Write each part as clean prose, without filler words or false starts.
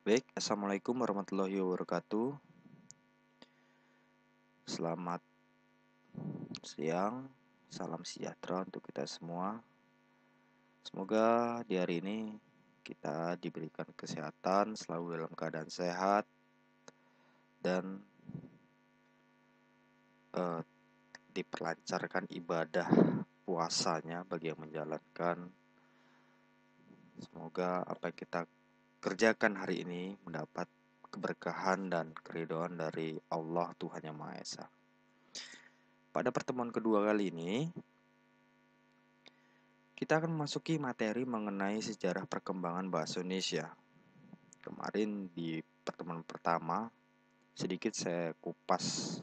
Baik, Assalamualaikum warahmatullahi wabarakatuh. Selamat siang, salam sejahtera untuk kita semua. Semoga di hari ini kita diberikan kesehatan, selalu dalam keadaan sehat, dan eh, diperlancarkan ibadah puasanya bagi yang menjalankan. Semoga apa yang kita kerjakan hari ini mendapat keberkahan dan keridhaan dari Allah Tuhan Yang Maha Esa. Pada pertemuan kedua kali ini, kita akan memasuki materi mengenai sejarah perkembangan bahasa Indonesia. Kemarin di pertemuan pertama, sedikit saya kupas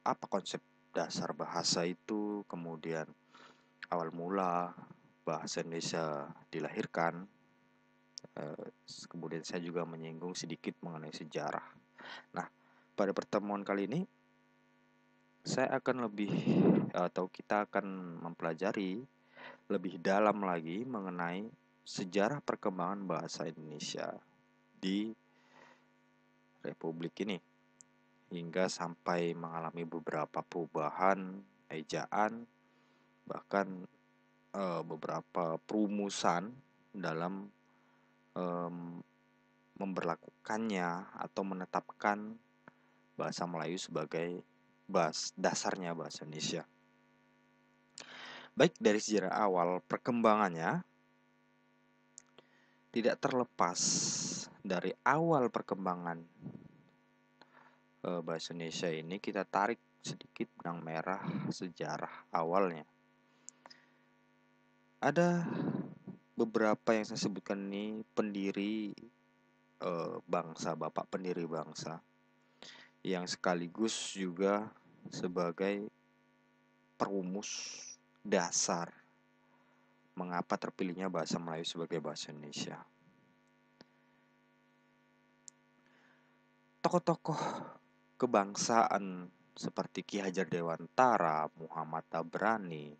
apa konsep dasar bahasa itu, kemudian awal mula bahasa Indonesia dilahirkan. Kemudian saya juga menyinggung sedikit mengenai sejarah. Nah, pada pertemuan kali ini, saya akan kita akan mempelajari lebih dalam lagi mengenai sejarah perkembangan bahasa Indonesia di Republik ini hingga sampai mengalami beberapa perubahan ejaan, bahkan beberapa perumusan dalam memberlakukannya atau menetapkan bahasa Melayu sebagai dasarnya bahasa Indonesia. Baik, dari sejarah awal perkembangannya, tidak terlepas dari awal perkembangan bahasa Indonesia ini, kita tarik sedikit benang merah sejarah awalnya. Ada beberapa yang saya sebutkan ini pendiri bangsa, bapak pendiri bangsa, yang sekaligus juga sebagai perumus dasar mengapa terpilihnya bahasa Melayu sebagai bahasa Indonesia. Tokoh-tokoh kebangsaan seperti Ki Hajar Dewantara, Muhammad Tabrani,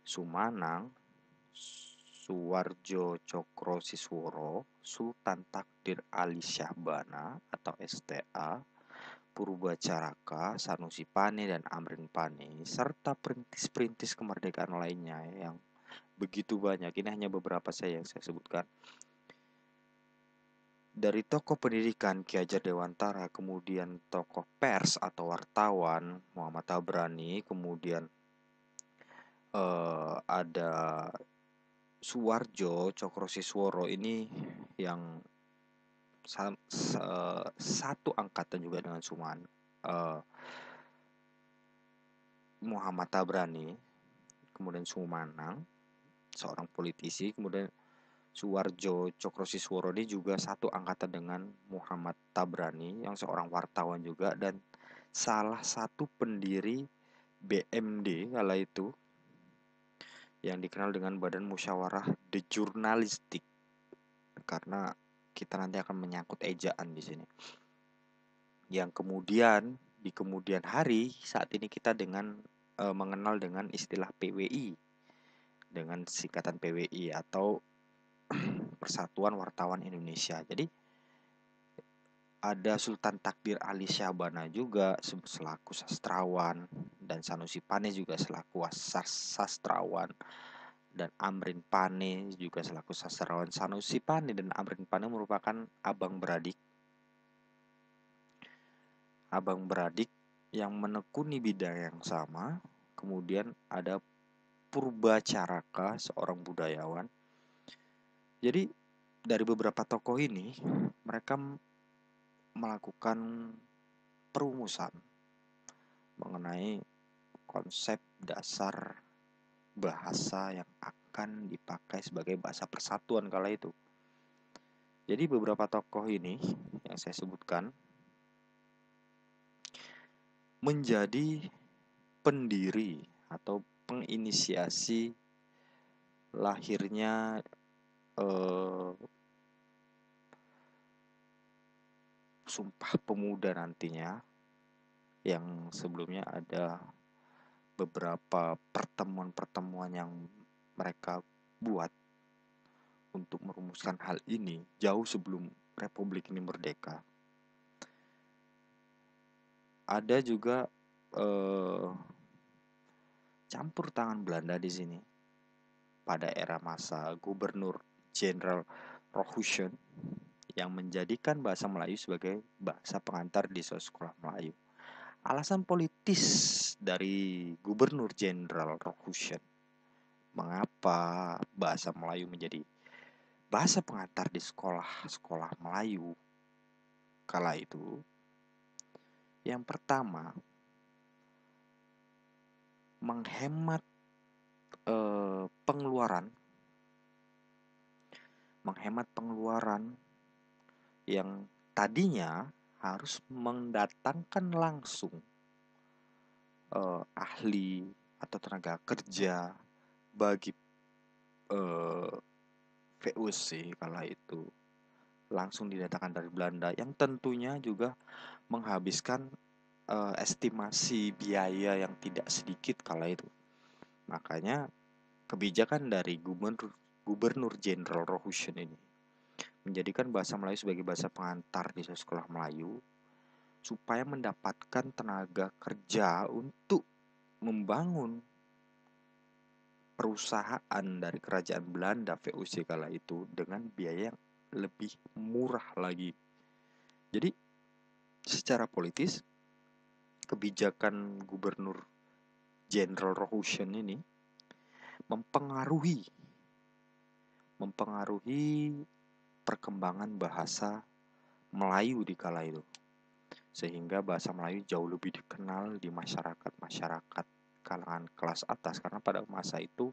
Sumanang, Suwarjo Cokro Sisworo, Sultan Takdir Ali Syahbana atau STA, Purbacaraka, Sanusi Pane dan Amrin Pane, serta perintis-perintis kemerdekaan lainnya yang begitu banyak. Ini hanya beberapa saja yang saya sebutkan. Dari tokoh pendidikan Ki Hajar Dewantara, kemudian tokoh pers atau wartawan Muhammad Tabrani, kemudian ada Suwarjo Cokro Sisworo, ini yang satu angkatan juga dengan Muhammad Tabrani, kemudian Sumanang, seorang politisi, kemudian Suwarjo Cokro Sisworo ini juga satu angkatan dengan Muhammad Tabrani yang seorang wartawan juga dan salah satu pendiri BMD kala itu yang dikenal dengan Badan Musyawarah de Jurnalistik, karena kita nanti akan menyangkut ejaan di sini. Yang kemudian di kemudian hari saat ini kita mengenal dengan istilah PWI, dengan singkatan PWI atau Persatuan Wartawan Indonesia. Jadi ada Sultan Takdir Ali Syahbana juga selaku sastrawan, dan Sanusi Pane juga selaku sastrawan, dan Amrin Pane juga selaku sastrawan. Sanusi Pane dan Amrin Pane merupakan abang beradik yang menekuni bidang yang sama. Kemudian ada Purbacaraka, seorang budayawan. Jadi dari beberapa tokoh ini, mereka melakukan perumusan mengenai konsep dasar bahasa yang akan dipakai sebagai bahasa persatuan kala itu. Jadi beberapa tokoh ini yang saya sebutkan menjadi pendiri atau penginisiasi lahirnya Sumpah Pemuda nantinya, yang sebelumnya ada beberapa pertemuan-pertemuan yang mereka buat untuk merumuskan hal ini jauh sebelum Republik ini merdeka. Ada juga campur tangan Belanda di sini pada era masa Gubernur Jenderal Rohusen yang menjadikan bahasa Melayu sebagai bahasa pengantar di sekolah Melayu. Alasan politis dari Gubernur Jenderal Rohusen mengapa bahasa Melayu menjadi bahasa pengantar di sekolah-sekolah Melayu kala itu. Yang pertama, menghemat pengeluaran yang tadinya harus mendatangkan langsung ahli atau tenaga kerja bagi VOC kala itu langsung didatangkan dari Belanda, yang tentunya juga menghabiskan estimasi biaya yang tidak sedikit kala itu. Makanya kebijakan dari Gubernur Jenderal Rohusen ini menjadikan bahasa Melayu sebagai bahasa pengantar di sekolah Melayu supaya mendapatkan tenaga kerja untuk membangun perusahaan dari kerajaan Belanda VOC kala itu dengan biaya yang lebih murah lagi. Jadi secara politis kebijakan Gubernur Jenderal Rohusen ini mempengaruhi perkembangan bahasa Melayu di kala itu, sehingga bahasa Melayu jauh lebih dikenal di masyarakat kalangan kelas atas, karena pada masa itu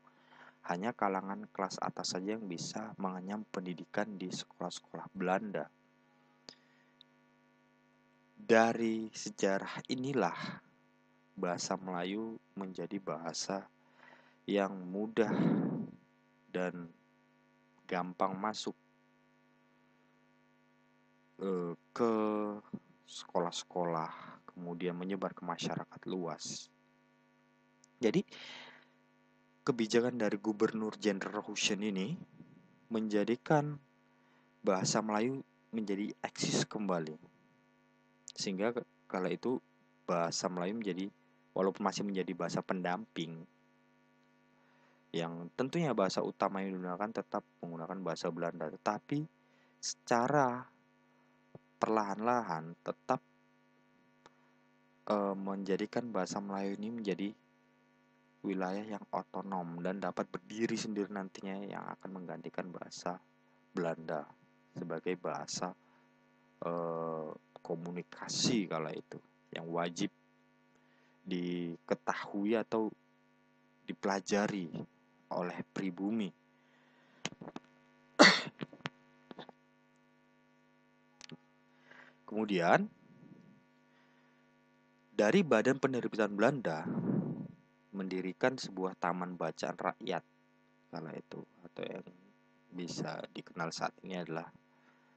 hanya kalangan kelas atas saja yang bisa mengenyam pendidikan di sekolah-sekolah Belanda. Dari sejarah inilah bahasa Melayu menjadi bahasa yang mudah dan gampang masuk ke sekolah-sekolah, kemudian menyebar ke masyarakat luas. Jadi kebijakan dari Gubernur Jenderal Rohusen ini menjadikan bahasa Melayu menjadi eksis kembali, sehingga kala itu bahasa Melayu menjadi, walaupun masih menjadi bahasa pendamping, yang tentunya bahasa utama yang digunakan tetap menggunakan bahasa Belanda, tetapi secara perlahan-lahan tetap menjadikan bahasa Melayu ini menjadi wilayah yang otonom dan dapat berdiri sendiri nantinya, yang akan menggantikan bahasa Belanda sebagai bahasa komunikasi kala itu yang wajib diketahui atau dipelajari oleh pribumi. Kemudian dari Badan Penerbitan Belanda mendirikan sebuah taman bacaan rakyat kala itu, atau yang bisa dikenal saat ini adalah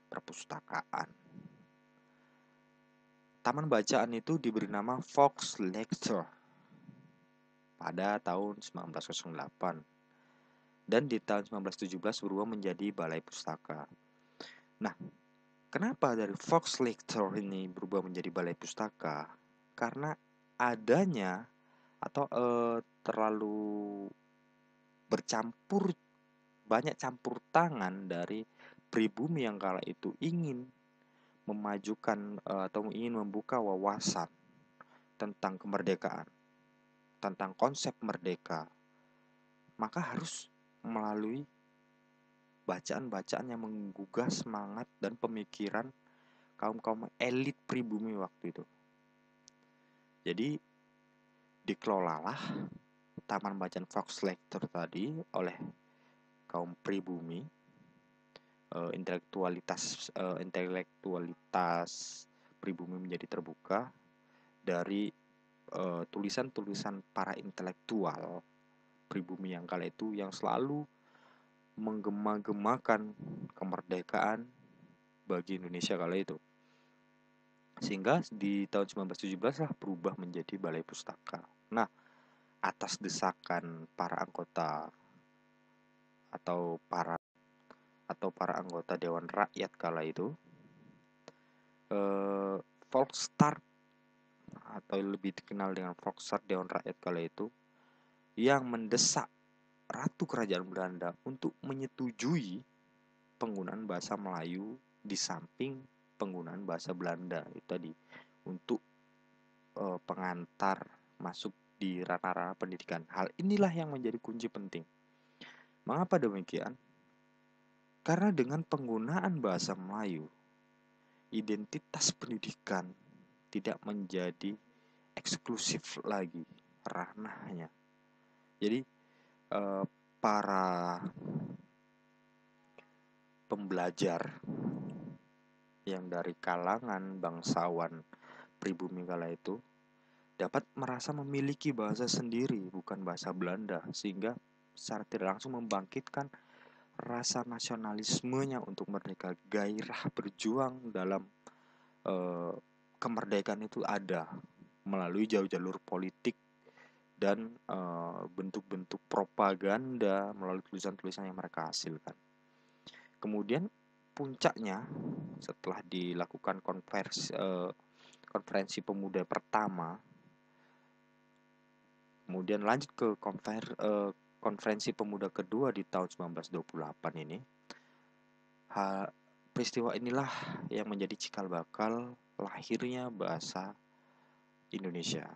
perpustakaan. Taman bacaan itu diberi nama Volkslector pada tahun 1908 dan di tahun 1917 berubah menjadi Balai Pustaka. Nah, kenapa dari Volkslector ini berubah menjadi Balai Pustaka? Karena adanya atau terlalu bercampur, banyak campur tangan dari pribumi yang kala itu ingin memajukan atau ingin membuka wawasan tentang kemerdekaan, tentang konsep merdeka, maka harus melalui bacaan-bacaan yang menggugah semangat dan pemikiran kaum-kaum elit pribumi waktu itu. Jadi dikelolalah Taman Bacaan Volkslector tadi oleh kaum pribumi, intelektualitas pribumi menjadi terbuka dari tulisan-tulisan para intelektual pribumi yang kala itu yang selalu menggema-gemakan kemerdekaan bagi Indonesia kala itu. Sehingga di tahun 1917 lah berubah menjadi Balai Pustaka. Nah, atas desakan para anggota atau para atau para anggota Dewan Rakyat kala itu, Volksstaat atau lebih dikenal dengan Volksstaat Dewan Rakyat kala itu, yang mendesak Ratu Kerajaan Belanda untuk menyetujui penggunaan bahasa Melayu di samping penggunaan bahasa Belanda itu tadi untuk pengantar masuk di ranah-ranah pendidikan. Hal inilah yang menjadi kunci penting. Mengapa demikian? Karena dengan penggunaan bahasa Melayu, identitas pendidikan tidak menjadi eksklusif lagi ranahnya. Jadi para pembelajar yang dari kalangan bangsawan pribumi kala itu dapat merasa memiliki bahasa sendiri, bukan bahasa Belanda, sehingga secara tidak langsung membangkitkan rasa nasionalismenya untuk merdeka. Gairah berjuang dalam kemerdekaan itu ada melalui jalur politik dan bentuk-bentuk propaganda melalui tulisan-tulisan yang mereka hasilkan. Kemudian puncaknya setelah dilakukan konferensi pemuda pertama, kemudian lanjut ke konferensi pemuda kedua di tahun 1928 ini, peristiwa inilah yang menjadi cikal bakal lahirnya bahasa Indonesia.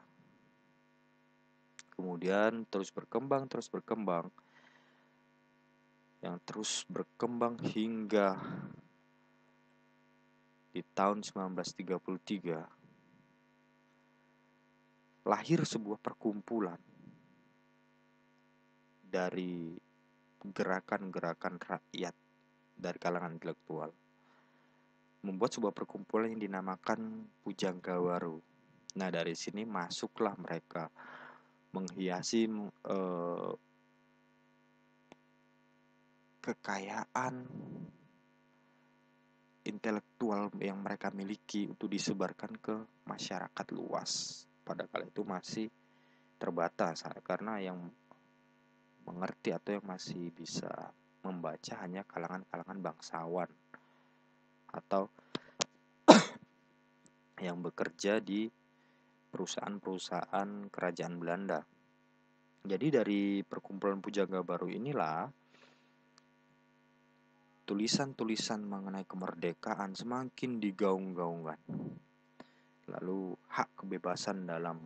Kemudian terus berkembang, yang terus berkembang hingga di tahun 1933 lahir sebuah perkumpulan dari gerakan-gerakan rakyat dari kalangan intelektual, membuat sebuah perkumpulan yang dinamakan Pujangga Baru. Nah, dari sini masuklah mereka menghiasi kekayaan intelektual yang mereka miliki untuk disebarkan ke masyarakat luas. Pada kala itu masih terbatas karena yang mengerti atau yang masih bisa membaca hanya kalangan-kalangan bangsawan atau yang bekerja di perusahaan-perusahaan kerajaan Belanda. Jadi dari perkumpulan Pujangga Baru inilah tulisan-tulisan mengenai kemerdekaan semakin digaung-gaungkan. Lalu hak kebebasan dalam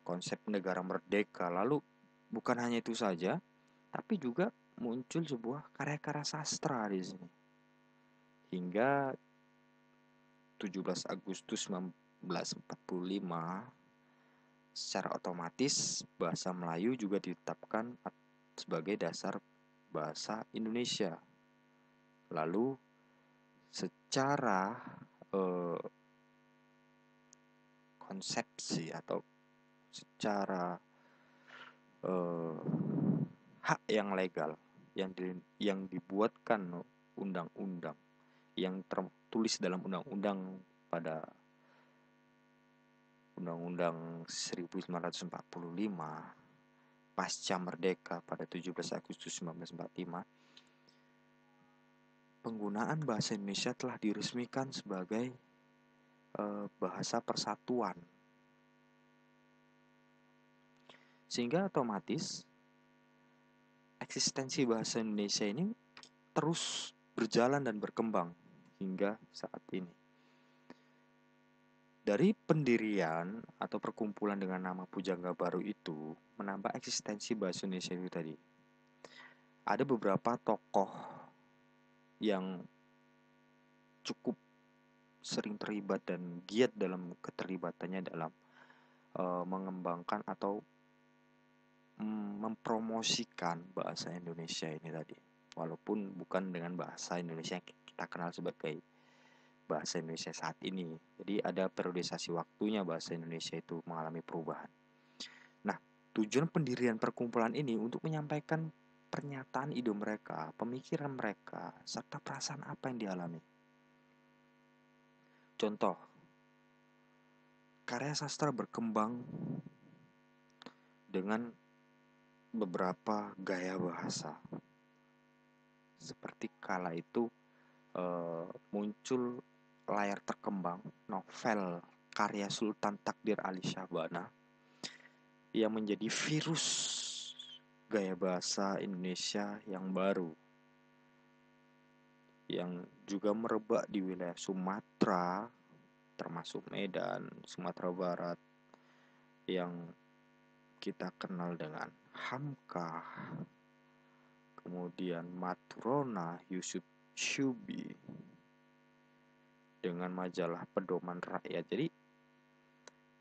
konsep negara merdeka. Lalu bukan hanya itu saja, tapi juga muncul sebuah karya-karya sastra di sini. Hingga 17 Agustus 1945 secara otomatis bahasa Melayu juga ditetapkan sebagai dasar bahasa Indonesia. Lalu secara konsepsi atau secara hak yang legal yang dibuatkan undang-undang yang tertulis dalam undang-undang pada Undang-Undang 1945 pasca merdeka pada 17 Agustus 1945, penggunaan bahasa Indonesia telah diresmikan sebagai bahasa persatuan. Sehingga otomatis eksistensi bahasa Indonesia ini terus berjalan dan berkembang hingga saat ini. Dari pendirian atau perkumpulan dengan nama Pujangga Baru itu menambah eksistensi bahasa Indonesia itu tadi. Ada beberapa tokoh yang cukup sering terlibat dan giat dalam keterlibatannya dalam mengembangkan atau mempromosikan bahasa Indonesia ini tadi. Walaupun bukan dengan bahasa Indonesia yang kita kenal sebagai bahasa Indonesia saat ini. Jadi ada periodisasi waktunya bahasa Indonesia itu mengalami perubahan. Nah, tujuan pendirian perkumpulan ini untuk menyampaikan pernyataan ide mereka, pemikiran mereka, serta perasaan apa yang dialami. Contoh, karya sastra berkembang dengan beberapa gaya bahasa. seperti kala itu muncul layar terkembang novel karya Sultan Takdir Ali Syahbana yang menjadi virus gaya bahasa Indonesia yang baru, yang juga merebak di wilayah Sumatera, termasuk Medan, Sumatera Barat, yang kita kenal dengan Hamka, kemudian Matrona Yusuf Syubi, dengan majalah Pedoman Rakyat. Jadi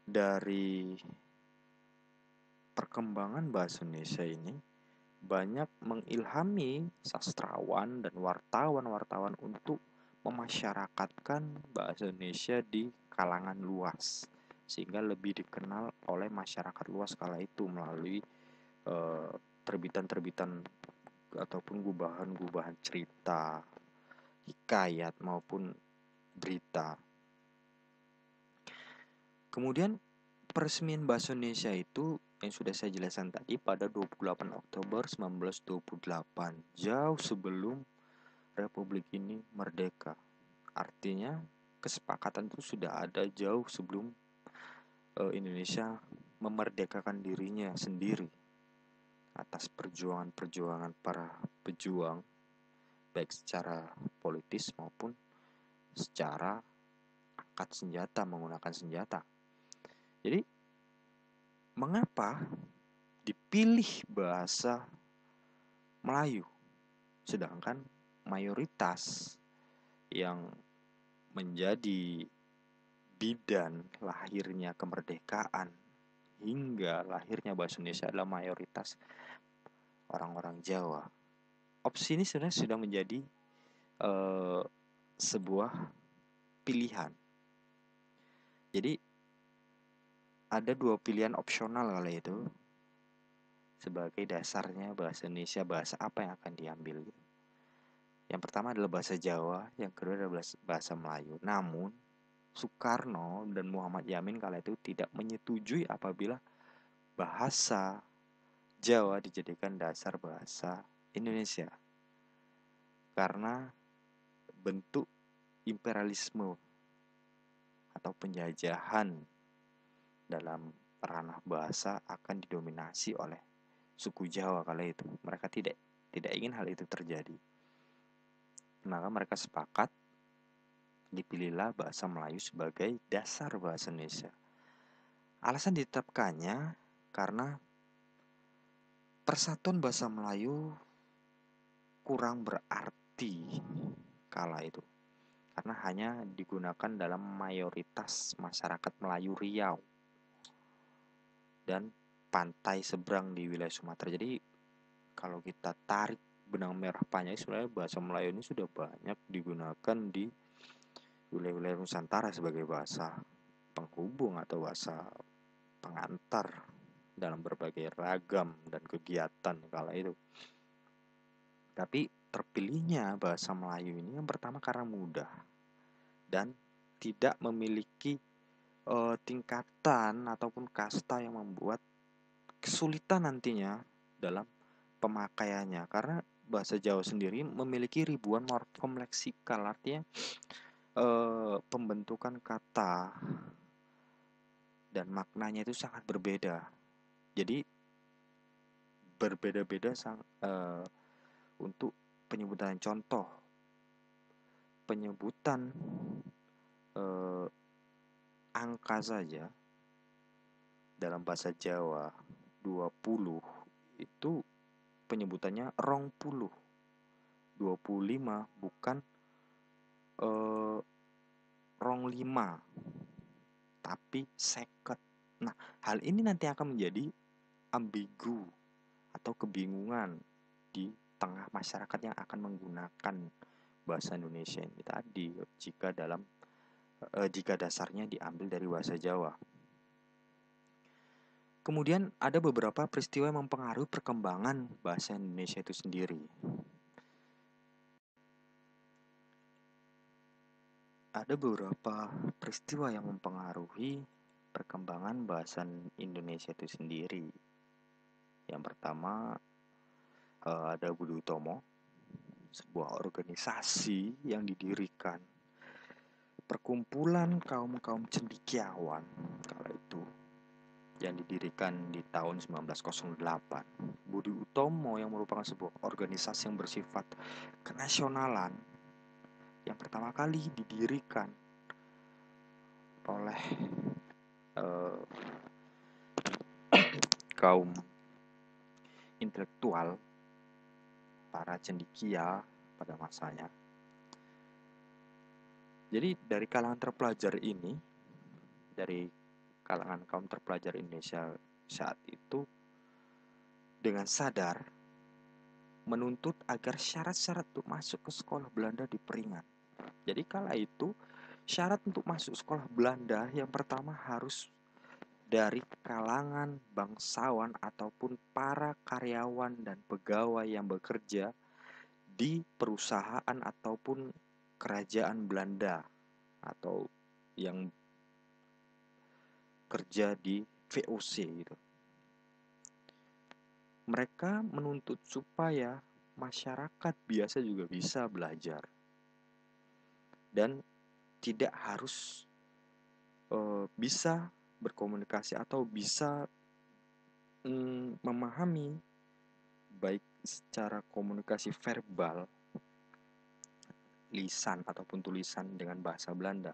dari perkembangan bahasa Indonesia ini banyak mengilhami sastrawan dan wartawan-wartawan untuk memasyarakatkan bahasa Indonesia di kalangan luas, sehingga lebih dikenal oleh masyarakat luas kala itu melalui terbitan-terbitan ataupun gubahan-gubahan cerita, hikayat maupun berita. Kemudian peresmian bahasa Indonesia itu yang sudah saya jelaskan tadi pada 28 Oktober 1928, jauh sebelum Republik ini merdeka. Artinya kesepakatan itu sudah ada jauh sebelum Indonesia memerdekakan dirinya sendiri atas perjuangan-perjuangan para pejuang, baik secara politis maupun secara angkat senjata, menggunakan senjata. Jadi mengapa dipilih bahasa Melayu, sedangkan mayoritas yang menjadi bidan lahirnya kemerdekaan hingga lahirnya bahasa Indonesia adalah mayoritas orang-orang Jawa? Opsi ini sebenarnya sudah menjadi sebuah pilihan. Jadi ada dua pilihan opsional kala itu sebagai dasarnya bahasa Indonesia. Bahasa apa yang akan diambil? Yang pertama adalah bahasa Jawa, yang kedua adalah bahasa Melayu. Namun Soekarno dan Muhammad Yamin kala itu tidak menyetujui apabila bahasa Jawa dijadikan dasar bahasa Indonesia, karena bentuk imperialisme atau penjajahan dalam ranah bahasa akan didominasi oleh suku Jawa kala itu. Mereka tidak ingin hal itu terjadi. Maka mereka sepakat dipilihlah bahasa Melayu sebagai dasar bahasa Indonesia. Alasan ditetapkannya karena persatuan bahasa Melayu kurang berarti kala itu, karena hanya digunakan dalam mayoritas masyarakat Melayu Riau dan pantai seberang di wilayah Sumatera. Jadi kalau kita tarik benang merah panjang, sebenarnya bahasa Melayu ini sudah banyak digunakan di wilayah-wilayah Nusantara sebagai bahasa penghubung atau bahasa pengantar dalam berbagai ragam dan kegiatan kala itu. Tapi terpilihnya bahasa Melayu ini yang pertama karena mudah dan tidak memiliki tingkatan ataupun kasta yang membuat kesulitan nantinya dalam pemakaiannya, karena bahasa Jawa sendiri memiliki ribuan morfem leksikal, artinya pembentukan kata dan maknanya itu sangat berbeda. Jadi berbeda-beda untuk penyebutan. Contoh penyebutan angka saja dalam bahasa Jawa 20 itu penyebutannya 20, 25 bukan 25 tapi seket. Nah, hal ini nanti akan menjadi ambigu atau kebingungan di tengah masyarakat yang akan menggunakan bahasa Indonesia ini tadi, jika dasarnya diambil dari bahasa Jawa. Kemudian ada beberapa peristiwa yang mempengaruhi perkembangan bahasa Indonesia itu sendiri. Ada beberapa peristiwa yang mempengaruhi perkembangan bahasa Indonesia itu sendiri. Yang pertama ada Budi Utomo sebuah organisasi yang didirikan, perkumpulan kaum-kaum cendekiawan kala itu, yang didirikan di tahun 1908. Budi Utomo yang merupakan sebuah organisasi yang bersifat kenasionalan yang pertama kali didirikan oleh eh, kaum intelektual, para cendekia pada masanya. Jadi dari kalangan terpelajar ini, dari kalangan kaum terpelajar Indonesia saat itu, dengan sadar menuntut agar syarat-syarat untuk masuk ke sekolah Belanda diperingat. Jadi kala itu syarat untuk masuk sekolah Belanda yang pertama harus dari kalangan bangsawan ataupun para karyawan dan pegawai yang bekerja di perusahaan ataupun kerajaan Belanda atau yang kerja di VOC gitu. Mereka menuntut supaya masyarakat biasa juga bisa belajar dan tidak harus bisa berkomunikasi atau bisa memahami baik secara komunikasi verbal, lisan ataupun tulisan dengan bahasa Belanda.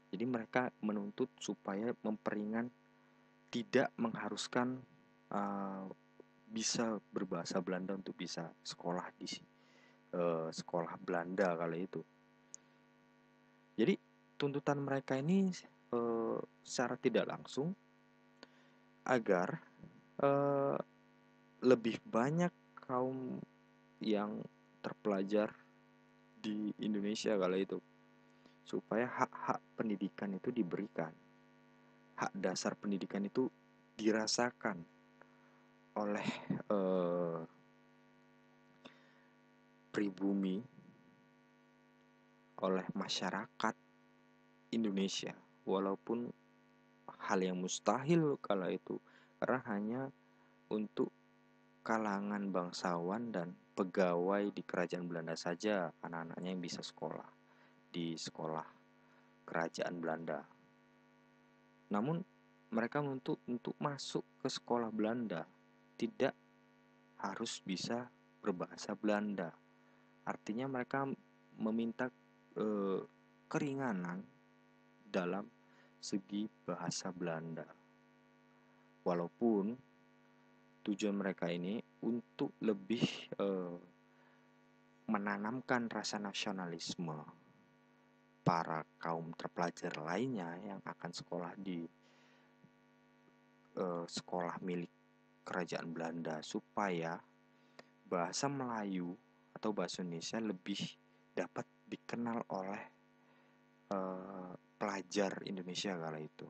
Jadi mereka menuntut supaya memperingan tidak mengharuskan bisa berbahasa Belanda untuk bisa sekolah di sekolah Belanda kala itu. Jadi tuntutan mereka ini secara tidak langsung agar lebih banyak kaum yang terpelajar di Indonesia kala itu, supaya hak-hak pendidikan itu diberikan, hak dasar pendidikan itu dirasakan oleh pribumi, oleh masyarakat Indonesia, walaupun hal yang mustahil kala itu, karena hanya untuk kalangan bangsawan dan pegawai di kerajaan Belanda saja anak-anaknya yang bisa sekolah di sekolah kerajaan Belanda. Namun mereka menuntut untuk masuk ke sekolah Belanda tidak harus bisa berbahasa Belanda. Artinya mereka meminta keringanan dalam segi bahasa Belanda. Walaupun tujuan mereka ini untuk lebih menanamkan rasa nasionalisme para kaum terpelajar lainnya yang akan sekolah di sekolah milik kerajaan Belanda, supaya bahasa Melayu atau bahasa Indonesia lebih dapat dikenal oleh pelajar Indonesia kala itu.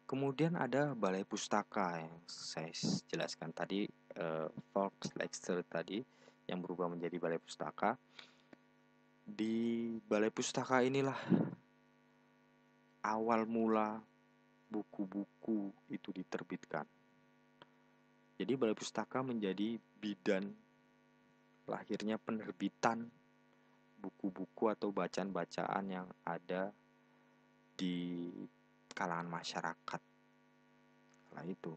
Kemudian ada balai pustaka yang saya jelaskan tadi, Volkslechter tadi yang berubah menjadi balai pustaka. Di balai pustaka inilah awal mula buku-buku itu diterbitkan. Jadi balai pustaka menjadi bidan lahirnya penerbitan buku-buku atau bacaan-bacaan yang ada di kalangan masyarakat kala itu.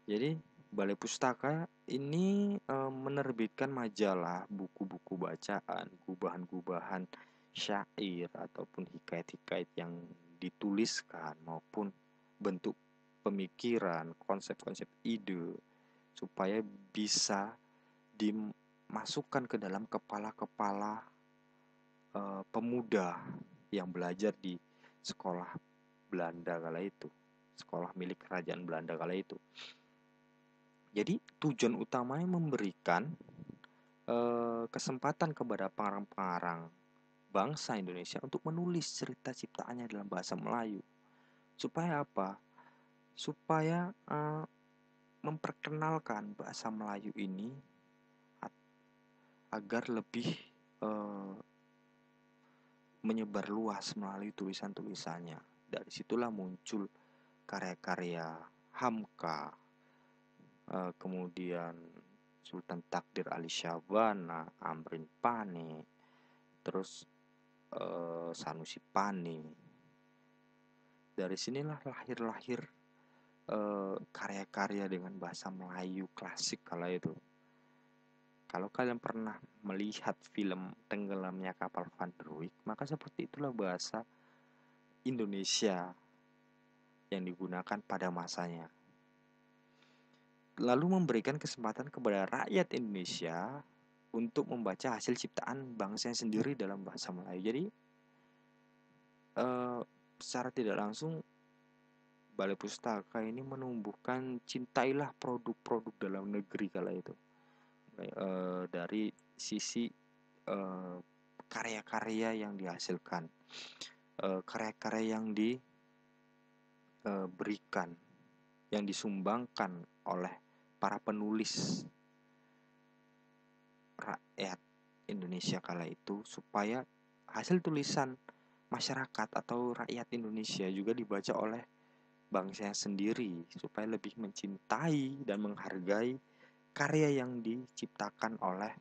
Jadi balai pustaka ini menerbitkan majalah, buku-buku bacaan, gubahan-gubahan syair ataupun hikayat-hikayat yang dituliskan maupun bentuk pemikiran, konsep-konsep ide, supaya bisa dimasukkan ke dalam kepala-kepala pemuda yang belajar di sekolah Belanda kala itu, sekolah milik kerajaan Belanda kala itu. Jadi tujuan utamanya memberikan kesempatan kepada pengarang-pengarang bangsa Indonesia untuk menulis cerita ciptaannya dalam bahasa Melayu. Supaya apa? Supaya memperkenalkan bahasa Melayu ini agar lebih menyebar luas melalui tulisan-tulisannya. Dari situlah muncul karya-karya Hamka, kemudian Sultan Takdir Ali Syabana, Amrin Pane, terus Sanusi Pane. Dari sinilah lahir karya-karya dengan bahasa Melayu klasik kala itu. Kalau kalian pernah melihat film Tenggelamnya Kapal Van der Wijk, maka seperti itulah bahasa Indonesia yang digunakan pada masanya. Lalu memberikan kesempatan kepada rakyat Indonesia untuk membaca hasil ciptaan bangsanya sendiri dalam bahasa Melayu. Jadi secara tidak langsung Balai Pustaka ini menumbuhkan cintailah produk-produk dalam negeri kala itu. Dari sisi karya-karya yang dihasilkan, karya-karya yang diberikan, yang disumbangkan oleh para penulis rakyat Indonesia kala itu, supaya hasil tulisan masyarakat atau rakyat Indonesia juga dibaca oleh bangsanya sendiri, supaya lebih mencintai dan menghargai karya yang diciptakan oleh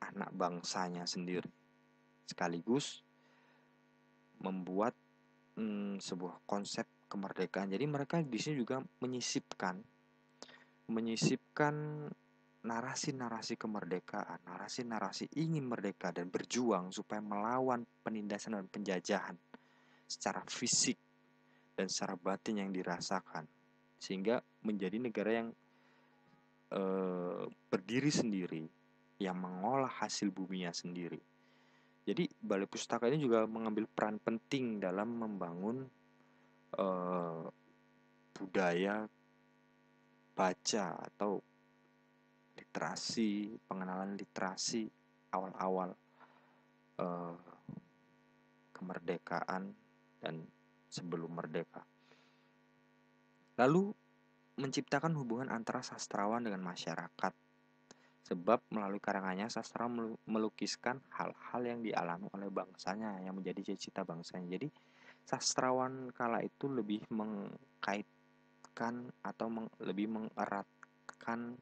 anak bangsanya sendiri, sekaligus membuat sebuah konsep kemerdekaan. Jadi mereka di sini juga menyisipkan narasi-narasi kemerdekaan, narasi-narasi ingin merdeka dan berjuang supaya melawan penindasan dan penjajahan secara fisik dan secara batin yang dirasakan, sehingga menjadi negara yang berdiri sendiri, yang mengolah hasil buminya sendiri. Jadi Balai Pustaka ini juga mengambil peran penting dalam membangun budaya baca atau literasi, pengenalan literasi awal-awal kemerdekaan dan sebelum merdeka. Lalu menciptakan hubungan antara sastrawan dengan masyarakat, sebab melalui karangannya sastra melukiskan hal-hal yang dialami oleh bangsanya yang menjadi cita-cita bangsanya. Jadi sastrawan kala itu lebih mengkaitkan atau lebih mengeratkan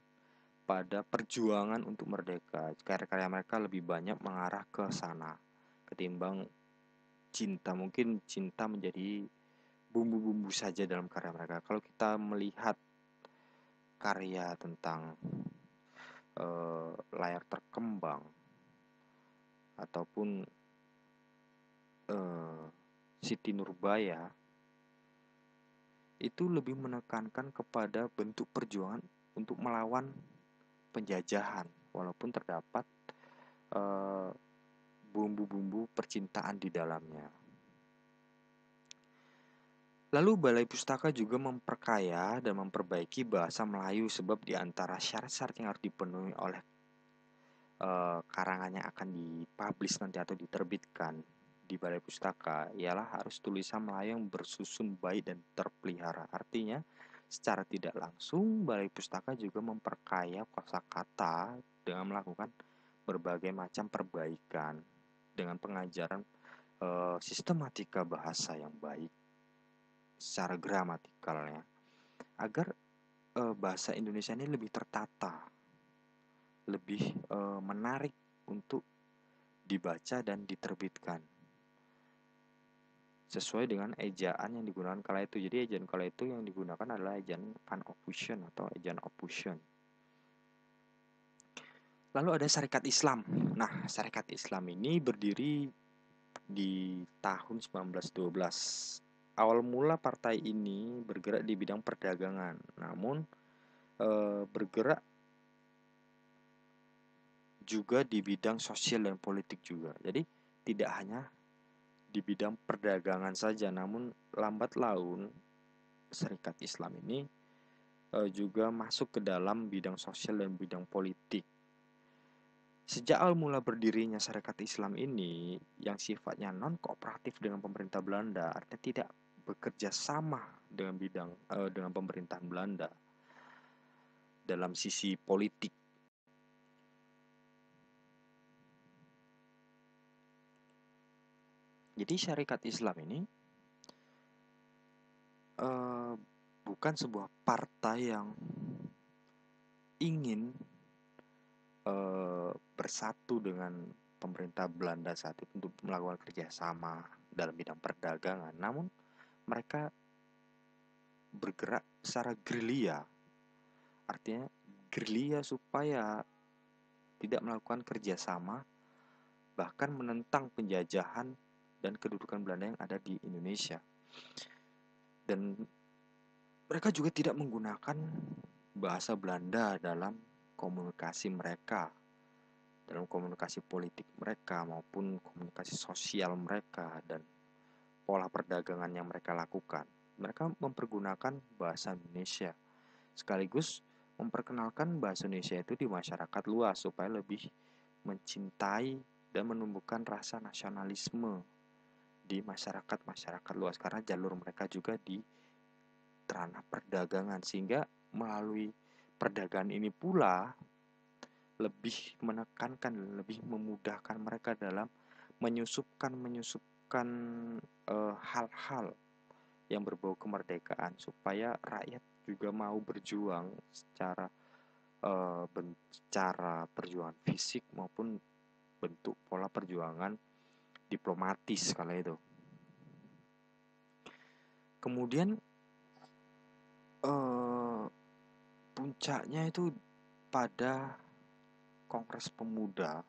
pada perjuangan untuk merdeka. Karya-karya mereka lebih banyak mengarah ke sana ketimbang cinta. Mungkin cinta menjadi bumbu-bumbu saja dalam karya mereka. Kalau kita melihat karya tentang layar terkembang ataupun Siti Nurbaya, itu lebih menekankan kepada bentuk perjuangan untuk melawan penjajahan, walaupun terdapat bumbu-bumbu percintaan di dalamnya. Lalu Balai Pustaka juga memperkaya dan memperbaiki bahasa Melayu, sebab di antara syarat-syarat yang harus dipenuhi oleh karangannya akan dipublish nanti atau diterbitkan di Balai Pustaka ialah harus tulisan Melayu yang bersusun baik dan terpelihara. Artinya secara tidak langsung Balai Pustaka juga memperkaya kosakata dengan melakukan berbagai macam perbaikan dengan pengajaran sistematika bahasa yang baik secara gramatikalnya, agar bahasa Indonesia ini lebih tertata, lebih menarik untuk dibaca dan diterbitkan sesuai dengan ejaan yang digunakan kala itu. Jadi ejaan kala itu yang digunakan adalah ejaan Van Ophusen atau ejaan Ophusen. Lalu ada Sarekat Islam. Nah, Sarekat Islam ini berdiri di tahun 1912. Awal mula partai ini bergerak di bidang perdagangan, namun bergerak juga di bidang sosial dan politik juga. Jadi tidak hanya di bidang perdagangan saja, namun lambat laun Sarekat Islam ini juga masuk ke dalam bidang sosial dan bidang politik. Sejak awal mula berdirinya Sarekat Islam ini yang sifatnya non-kooperatif dengan pemerintah Belanda, artinya tidak bekerja sama dengan dengan pemerintahan Belanda dalam sisi politik. Jadi Sarekat Islam ini bukan sebuah partai yang ingin bersatu dengan pemerintah Belanda saat itu untuk melakukan kerjasama dalam bidang perdagangan. Namun mereka bergerak secara gerilya, artinya gerilya supaya tidak melakukan kerjasama, bahkan menentang penjajahan dan kedudukan Belanda yang ada di Indonesia. Dan mereka juga tidak menggunakan bahasa Belanda dalam komunikasi mereka, dalam komunikasi politik mereka maupun komunikasi sosial mereka dan pola perdagangan yang mereka lakukan. Mereka mempergunakan bahasa Indonesia, sekaligus memperkenalkan bahasa Indonesia itu di masyarakat luas supaya lebih mencintai dan menumbuhkan rasa nasionalisme di masyarakat luas, karena jalur mereka juga di ranah perdagangan, sehingga melalui perdagangan ini pula lebih menekankan, lebih memudahkan mereka dalam menyusupkan hal-hal yang berbau kemerdekaan supaya rakyat juga mau berjuang secara perjuangan fisik maupun bentuk pola perjuangan diplomatis kala itu. Kemudian puncaknya itu pada Kongres Pemuda.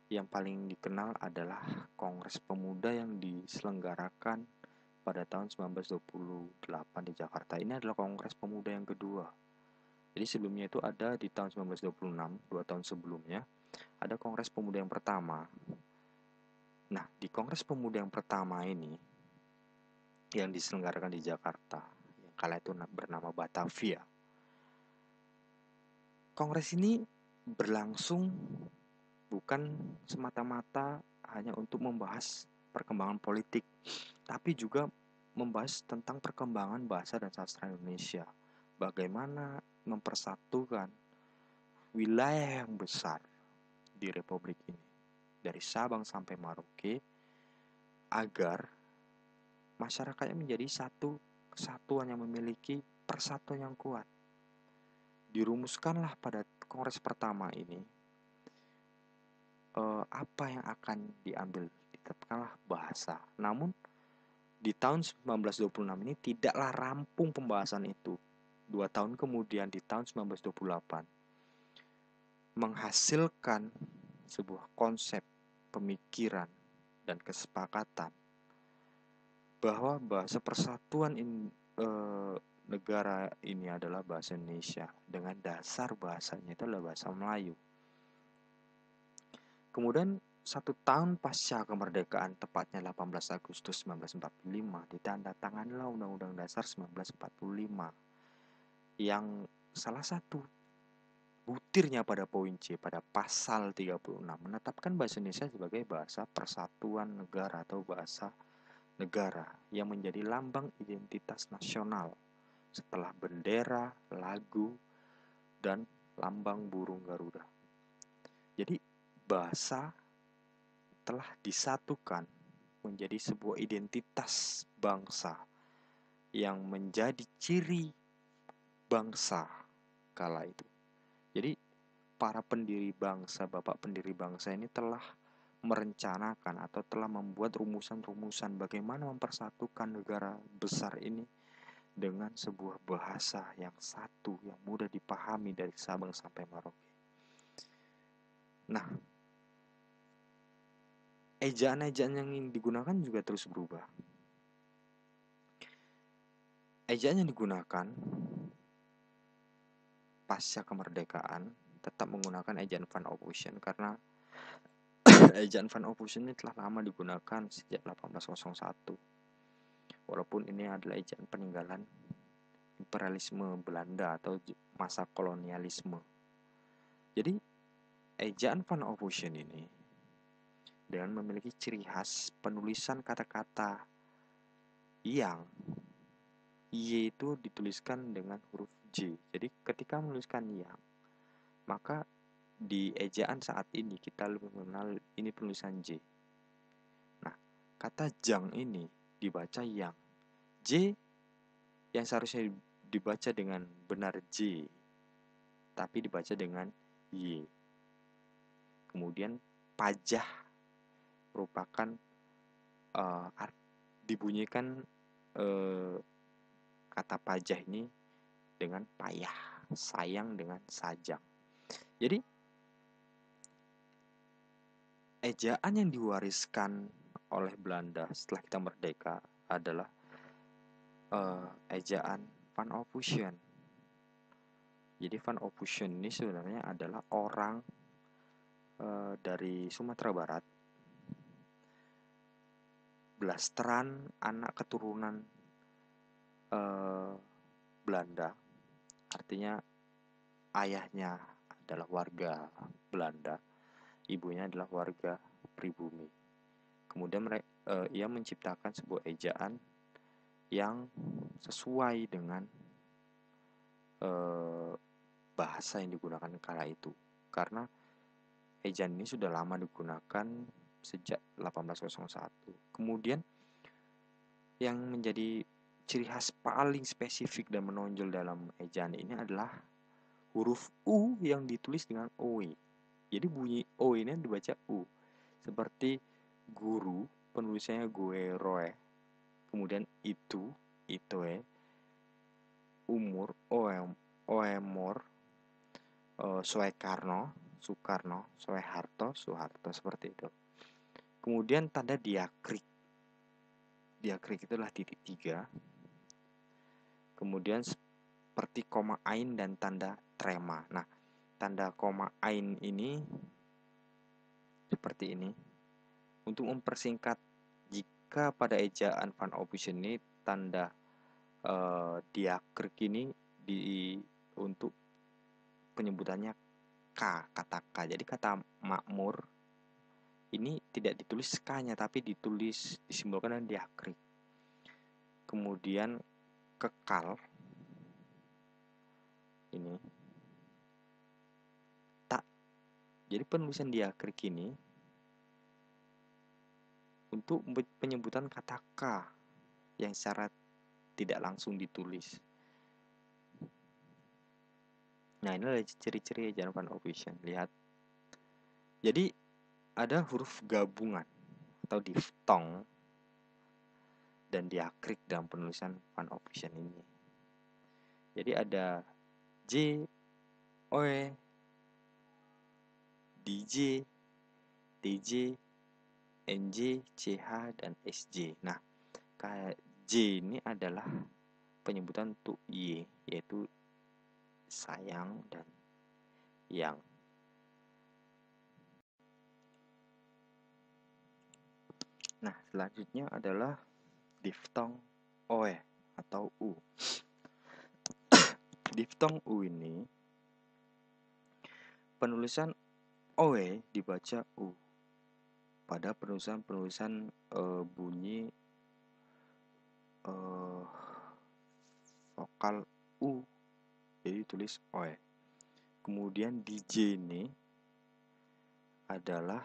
Yang paling dikenal adalah Kongres Pemuda yang diselenggarakan pada tahun 1928 di Jakarta. Ini adalah Kongres Pemuda yang kedua. Jadi sebelumnya itu ada di tahun 1926, 2 tahun sebelumnya, ada Kongres Pemuda yang pertama. Nah, di Kongres Pemuda yang pertama ini, yang diselenggarakan di Jakarta, yang kala itu bernama Batavia. Kongres ini berlangsung bukan semata-mata hanya untuk membahas perkembangan politik, tapi juga membahas tentang perkembangan bahasa dan sastra Indonesia. Bagaimana mempersatukan wilayah yang besar di Republik ini, dari Sabang sampai Merauke, agar masyarakatnya menjadi satu kesatuan yang memiliki persatuan yang kuat. Dirumuskanlah pada Kongres pertama ini apa yang akan diambil, ditetapkanlah bahasa. Namun di tahun 1926 ini tidaklah rampung pembahasan itu. 2 tahun kemudian di tahun 1928 menghasilkan sebuah konsep, pemikiran, dan kesepakatan bahwa bahasa persatuan negara ini adalah bahasa Indonesia, dengan dasar bahasanya itu adalah bahasa Melayu. Kemudian 1 tahun pasca kemerdekaan, tepatnya 18 Agustus 1945, ditandatanganilah Undang-Undang Dasar 1945 yang salah satu butirnya pada poin C, pada pasal 36, menetapkan bahasa Indonesia sebagai bahasa persatuan negara atau bahasa negara yang menjadi lambang identitas nasional setelah bendera, lagu, dan lambang burung Garuda. Jadi bahasa telah disatukan menjadi sebuah identitas bangsa yang menjadi ciri bangsa kala itu. Jadi para pendiri bangsa, bapak pendiri bangsa ini telah merencanakan atau telah membuat rumusan-rumusan bagaimana mempersatukan negara besar ini dengan sebuah bahasa yang satu, yang mudah dipahami dari Sabang sampai Merauke. Nah, ejaan-ejaan yang digunakan juga terus berubah. Ejaan yang digunakan pasca kemerdekaan tetap menggunakan ejaan Van Ophuijsen, karena ejaan Van Ophuijsen ini telah lama digunakan sejak 1801. Walaupun ini adalah ejaan peninggalan imperialisme Belanda atau masa kolonialisme. Jadi ejaan Van Ophuijsen ini dengan memiliki ciri khas penulisan kata-kata yang Y itu dituliskan dengan huruf J. Jadi ketika menuliskan yang, maka di ejaan saat ini kita lebih mengenal ini penulisan J. Nah, kata jang ini dibaca yang. J yang seharusnya dibaca dengan benar J, tapi dibaca dengan Y. Kemudian pajah merupakan dibunyikan kata pajah ini dengan payah, sayang dengan sajang. Jadi ejaan yang diwariskan oleh Belanda setelah kita merdeka adalah ejaan Van Ophusen. Jadi Van Ophusen ini sebenarnya adalah orang dari Sumatera Barat, blasteran anak keturunan Belanda, artinya ayahnya adalah warga Belanda, ibunya adalah warga pribumi. Kemudian ia menciptakan sebuah ejaan yang sesuai dengan bahasa yang digunakan kala itu, karena ejaan ini sudah lama digunakan sejak 1801. Kemudian yang menjadi ciri khas paling spesifik dan menonjol dalam ejaan ini adalah huruf U yang ditulis dengan OE. Jadi bunyi O ini dibaca U. Seperti guru, penulisannya gue roe. Kemudian itu, itoe. Umur, oemor. Soekarno, Soeharto, seperti itu. Kemudian tanda diakrik. Diakrik itu adalah titik 3. Kemudian seperti koma ain dan tanda trema. Nah, tanda koma ain ini seperti ini. Untuk mempersingkat, jika pada ejaan Van Ophusen ini tanda diakrik ini untuk penyebutannya K, kata K. Jadi kata makmur ini tidak ditulis K-nya, tapi disimbolkan dengan diakrik. Kemudian kekal ini tak. Jadi penulisan diakrik ini untuk penyebutan kata K yang secara tidak langsung ditulis. Nah, ini adalah ciri-ciri ejaan Van Ophusen. Lihat. Jadi ada huruf gabungan atau diftong dan diakrik dalam penulisan Van Ophusen ini. Jadi ada J, OE, DJ, TJ, NJ, CH, dan SJ. Nah, J ini adalah penyebutan untuk Y, yaitu sayang dan yang. Nah, selanjutnya adalah diftong OE atau U. Diftong U ini penulisan OE dibaca U pada penulisan bunyi vokal U, jadi tulis OE. Kemudian DJ ini adalah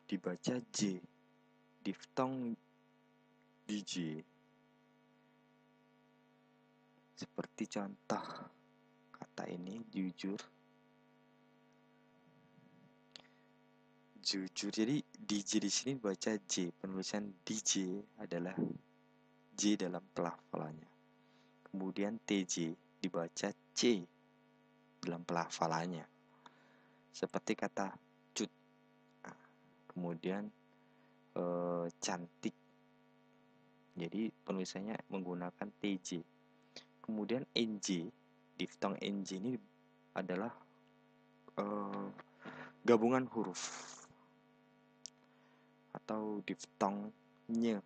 dibaca J, diftong DJ. Seperti contoh kata ini, jujur. Jujur. Jadi DJ di sini dibaca J. Penulisan DJ adalah J dalam pelafalannya. Kemudian TJ dibaca C dalam pelafalannya. Seperti kata cut. Kemudian cantik. Jadi penulisannya menggunakan TJ. Kemudian NJ, diftong NJ ini adalah gabungan huruf atau diftong nye.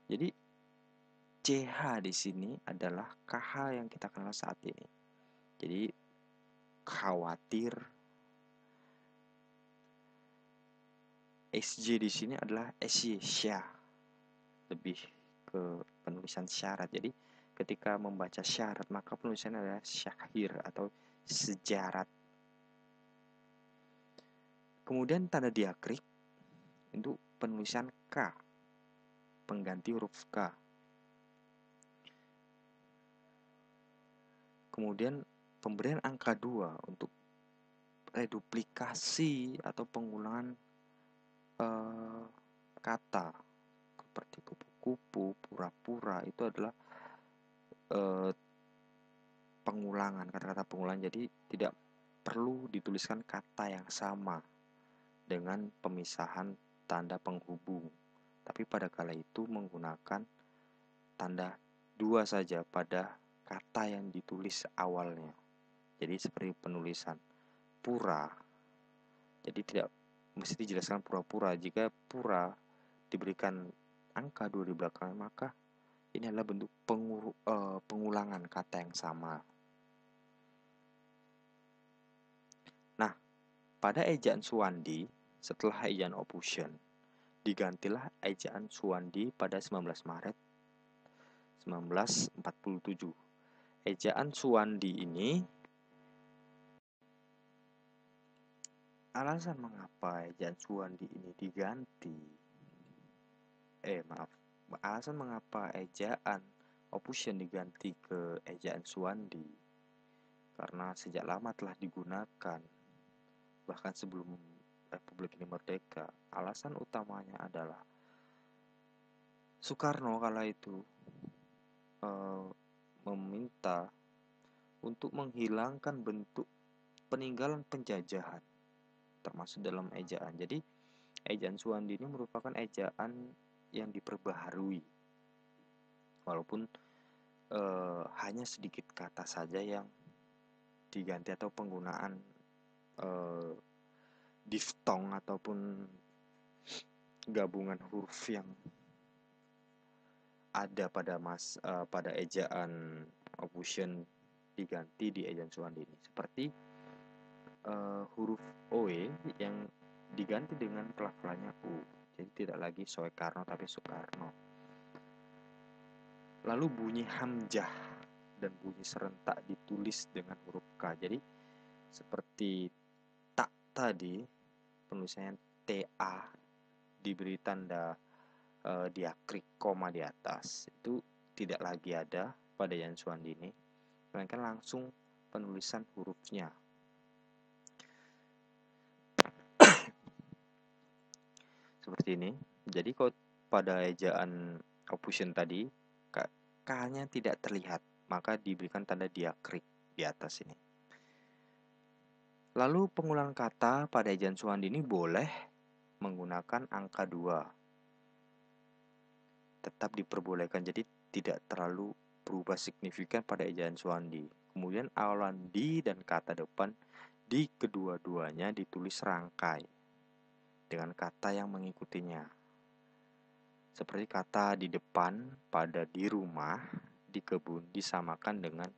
Jadi CH di sini adalah KH yang kita kenal saat ini. Jadi khawatir. SJ di sini adalah SY, lebih ke penulisan syarat. Jadi ketika membaca syarat maka penulisannya adalah syahir atau sejarat. Kemudian tanda diakrik untuk penulisan K, pengganti huruf K. Kemudian pemberian angka 2 untuk reduplikasi atau pengulangan kata seperti kupu-kupu, pura-pura, itu adalah pengulangan, kata-kata pengulangan. Jadi tidak perlu dituliskan kata yang sama dengan pemisahan tanda penghubung, tapi pada kala itu menggunakan tanda 2 saja pada kata yang ditulis awalnya. Jadi seperti penulisan pura, jadi tidak mesti dijelaskan pura-pura. Jika pura diberikan angka 2 di belakang, maka ini adalah bentuk pengulangan kata yang sama. Nah, pada ejaan Suwandi, setelah ejaan Ophusen, digantilah ejaan Suwandi pada 19 Maret 1947. Ejaan Suwandi ini, alasan mengapa ejaan Suwandi ini diganti, alasan mengapa ejaan Ophusen diganti ke ejaan Suwandi, karena sejak lama telah digunakan bahkan sebelum Republik ini merdeka. Alasan utamanya adalah Soekarno kala itu meminta untuk menghilangkan bentuk peninggalan penjajahan termasuk dalam ejaan. Jadi ejaan Suwandi ini merupakan ejaan yang diperbaharui, walaupun hanya sedikit kata saja yang diganti atau penggunaan diftong ataupun gabungan huruf yang ada pada ejaan Ophusen diganti di ejaan Suwandi ini, seperti huruf OE yang diganti dengan pelafalannya U, jadi tidak lagi Soekarno tapi Soekarno. Lalu bunyi hamzah dan bunyi serentak ditulis dengan huruf K. Jadi seperti tak tadi, penulisannya TA diberi tanda diakrik koma di atas, itu tidak lagi ada pada ejaan Suwandi ini, melainkan langsung penulisan hurufnya. Seperti ini. Jadi kalau pada ejaan Ophusen tadi K-nya tidak terlihat, maka diberikan tanda diakrik di atas ini. Lalu pengulangan kata pada ejaan Suwandi ini boleh menggunakan angka 2. Tetap diperbolehkan, jadi tidak terlalu berubah signifikan pada ejaan Suwandi. Kemudian awalan di dan kata depan di kedua-duanya ditulis rangkai dengan kata yang mengikutinya. Seperti kata di depan pada di rumah, di kebun disamakan dengan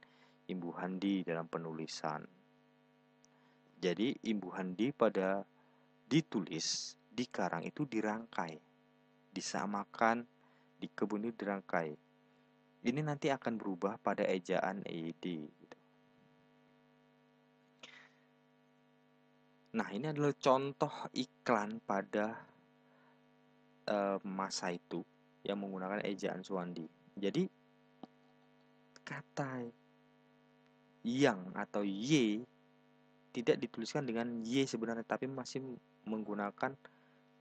imbuhan di dalam penulisan. Jadi imbuhan di pada ditulis di karang itu dirangkai, disamakan di kebun itu dirangkai. Ini nanti akan berubah pada ejaan ed. Nah, ini adalah contoh iklan pada masa itu yang menggunakan ejaan Suwandi. Jadi kata yang atau y tidak dituliskan dengan y sebenarnya, tapi masih menggunakan